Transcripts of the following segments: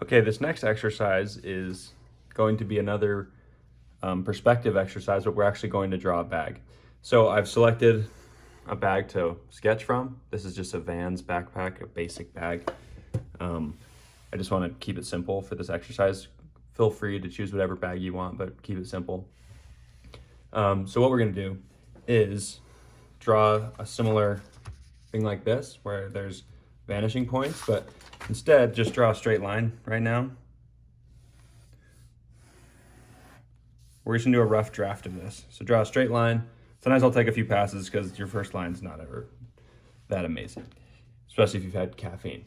Okay, this next exercise is going to be another perspective exercise, but we're actually going to draw a bag. So I've selected a bag to sketch from. This is just a Vans backpack, a basic bag. I just want to keep it simple for this exercise. Feel free to choose whatever bag you want, but keep it simple. So what we're going to do is draw a similar thing like this, where there's vanishing points, but instead just draw a straight line right now. We're just gonna do a rough draft of this. So draw a straight line. Sometimes I'll take a few passes because your first line's not ever that amazing, especially if you've had caffeine.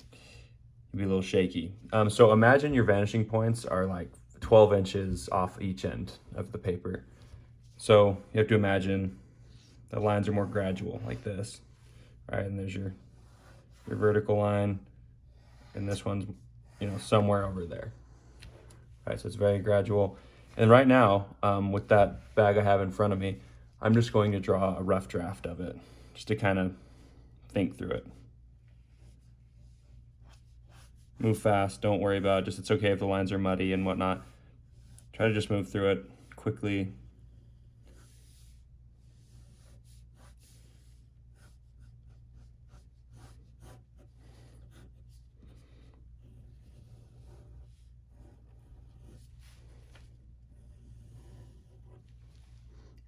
You'll be a little shaky. So imagine your vanishing points are like 12 inches off each end of the paper. So you have to imagine the lines are more gradual like this. All right, and there's your vertical line, and this one's, somewhere over there. All right, so it's very gradual. And right now, with that bag I have in front of me, I'm just going to draw a rough draft of it, just to kind of think through it. Move fast, don't worry about it. Just, it's okay if the lines are muddy and whatnot. Try to just move through it quickly.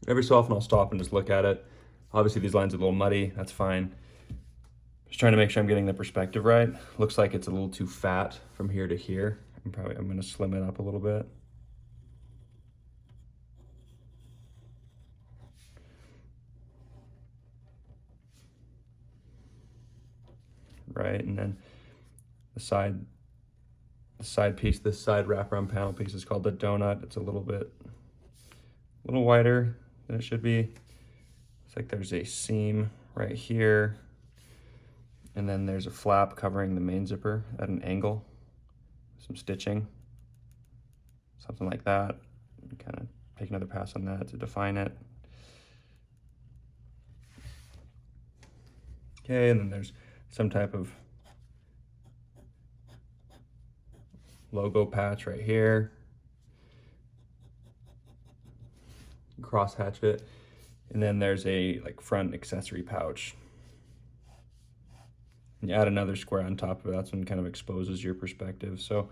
Every so often I'll stop and just look at it. Obviously these lines are a little muddy, that's fine. Just trying to make sure I'm getting the perspective right. Looks like it's a little too fat from here to here. I'm gonna slim it up a little bit. Right, and then the side piece, this side wraparound panel piece is called the donut. It's a little wider than it should be. It's like there's a seam right here, and then there's a flap covering the main zipper at an angle. Some stitching, something like that. Kind of take another pass on that to define it. Okay, and then there's some type of logo patch right here. Cross hatch it, and then there's a front accessory pouch. And you add another square on top of it. That's when it kind of exposes your perspective. So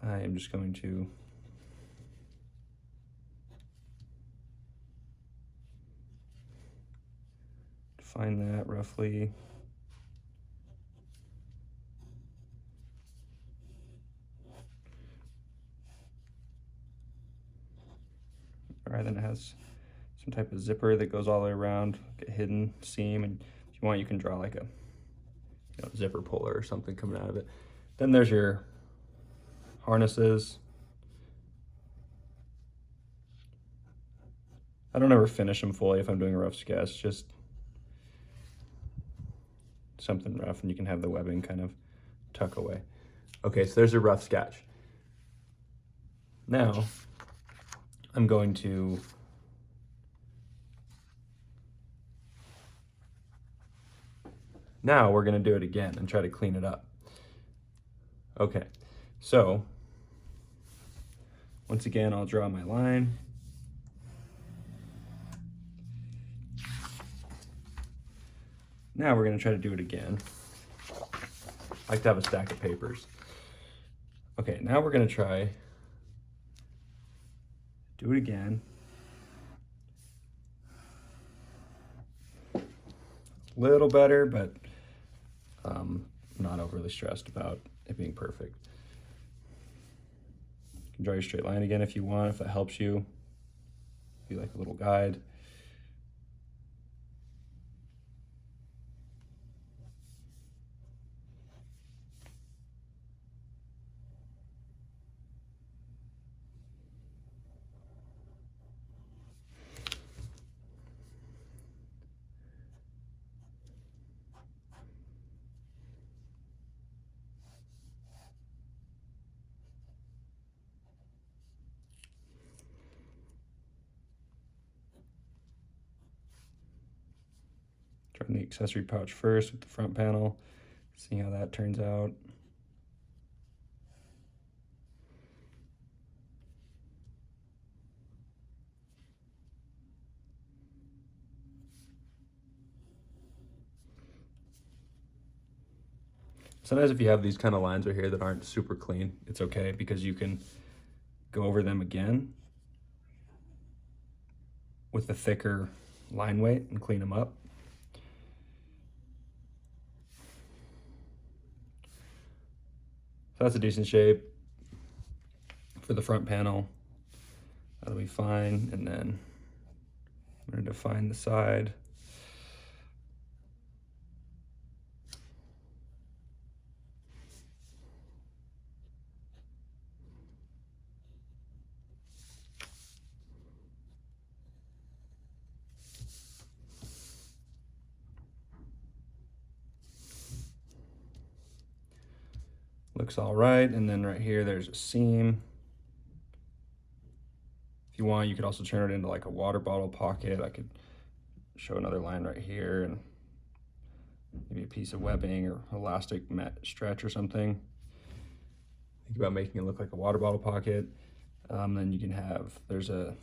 I am just going to define that roughly. All right, then it has some type of zipper that goes all the way around, like a hidden seam, and if you want, you can draw like a zipper puller or something coming out of it. Then there's your harnesses. I don't ever finish them fully if I'm doing a rough sketch, just something rough, and you can have the webbing kind of tuck away. Okay, so there's a rough sketch. Now, I'm going to we're going to do it again and try to clean it up. Okay, so once again, I'll draw my line. Now we're going to try to do it again. I like to have a stack of papers. Okay, now we're going to try do it again. Little better, but not overly stressed about it being perfect. You can draw your straight line again if you want, if that helps you. Be like a little guide. Trying the accessory pouch first with the front panel, see how that turns out. Sometimes if you have these kind of lines right here that aren't super clean, it's okay because you can go over them again with the thicker line weight and clean them up. So that's a decent shape for the front panel. That'll be fine. And then I'm going to define the side. Looks all right. And then right here, there's a seam. If you want, you could also turn it into like a water bottle pocket. I could show another line right here and maybe a piece of webbing or elastic mat stretch or something. Think about making it look like a water bottle pocket. Then you can have, there's a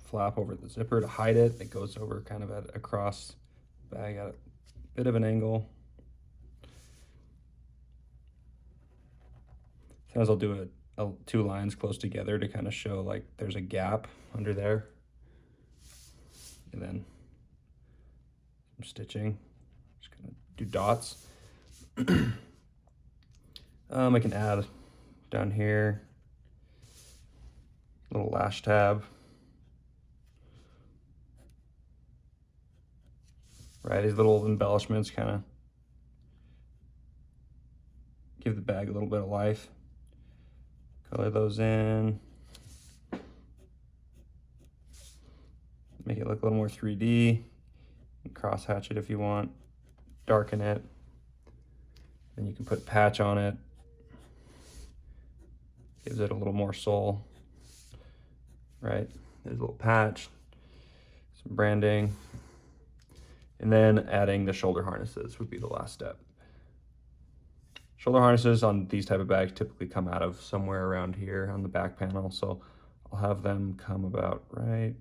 flap over the zipper to hide it. It goes over kind of across the bag at a bit of an angle. Sometimes I'll do two lines close together to kind of show like there's a gap under there. And then some stitching, just gonna do dots. I can add down here, little lash tab. Right, these little embellishments kind of give the bag a little bit of life. Color those in. Make it look a little more 3D. Cross hatch it if you want. Darken it. Then you can put patch on it. Gives it a little more soul. Right? There's a little patch. Some branding. And then adding the shoulder harnesses would be the last step. Shoulder harnesses on these type of bags typically come out of somewhere around here on the back panel. So I'll have them come about right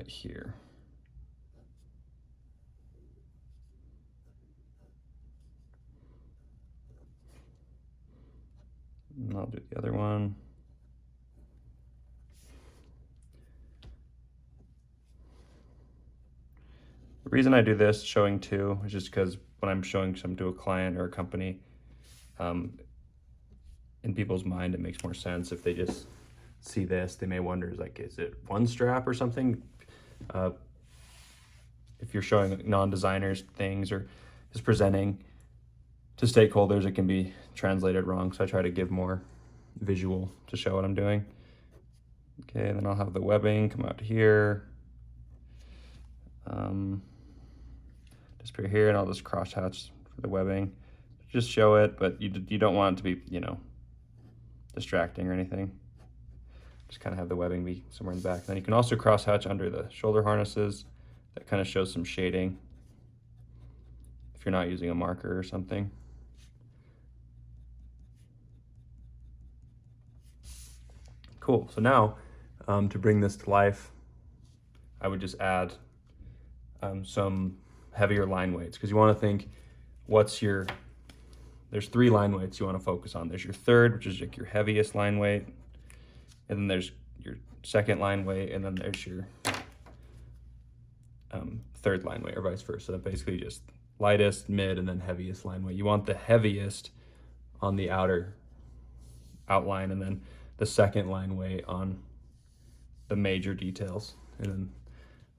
here. And I'll do the other one. The reason I do this, showing two, is just because when I'm showing some to a client or a company, in people's mind, it makes more sense if they just see this. They may wonder, like, is it one strap or something? If you're showing non-designers things or just presenting to stakeholders, it can be translated wrong. So I try to give more visual to show what I'm doing. Okay, then I'll have the webbing come out here. Just put it here, and I'll just cross hatch for the webbing. Just show it, but you don't want it to be, you know, distracting or anything. Just kind of have the webbing be somewhere in the back. Then you can also cross hatch under the shoulder harnesses. That kind of shows some shading if you're not using a marker or something. Cool, so now to bring this to life, I would just add some heavier line weights, because you want to think, there's 3 line weights you want to focus on. There's your third, which is like your heaviest line weight, and then there's your second line weight, and then there's your third line weight, or vice versa. So basically just lightest, mid, and then heaviest line weight. You want the heaviest on the outer outline, and then the second line weight on the major details, and then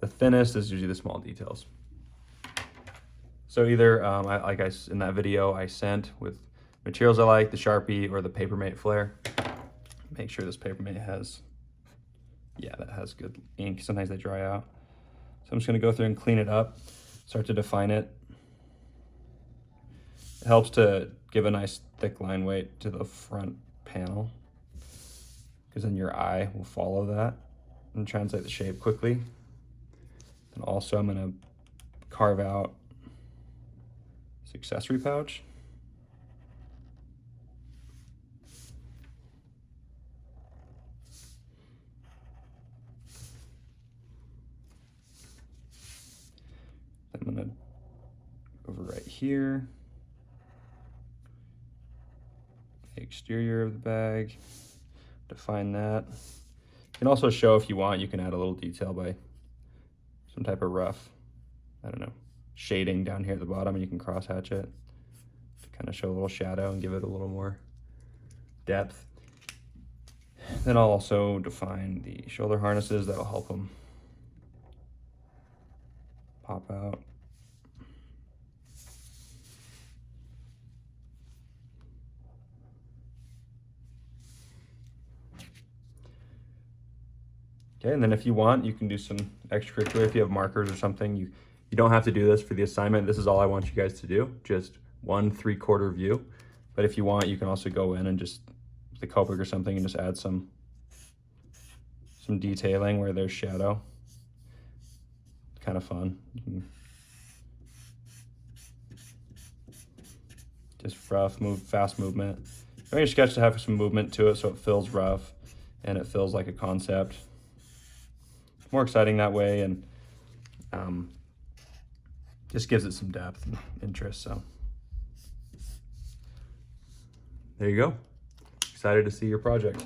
the thinnest is usually the small details. So either, in that video I sent with materials I like, the Sharpie or the Papermate Flare. Make sure this Papermate has, that has good ink. Sometimes they dry out. So I'm just gonna go through and clean it up, start to define it. It helps to give a nice thick line weight to the front panel, because then your eye will follow that and translate the shape quickly. And also I'm gonna carve out this accessory pouch. I'm gonna go right here. The exterior of the bag, define that. You can also show, if you want, you can add a little detail by some type of rough, I don't know, shading down here at the bottom, and you can cross hatch it to kind of show a little shadow and give it a little more depth. Then I'll also define the shoulder harnesses that'll help them pop out. Okay, and then if you want, you can do some extracurricular. If you have markers or something, you don't have to do this for the assignment. This is all I want you guys to do, just 1 3/4 view. But if you want, you can also go in and just, the Copic or something, and just add some detailing where there's shadow. It's kind of fun. Just rough, fast movement. You want your sketch to have some movement to it so it feels rough and it feels like a concept. More exciting that way, and just gives it some depth and interest. So there you go. Excited to see your project.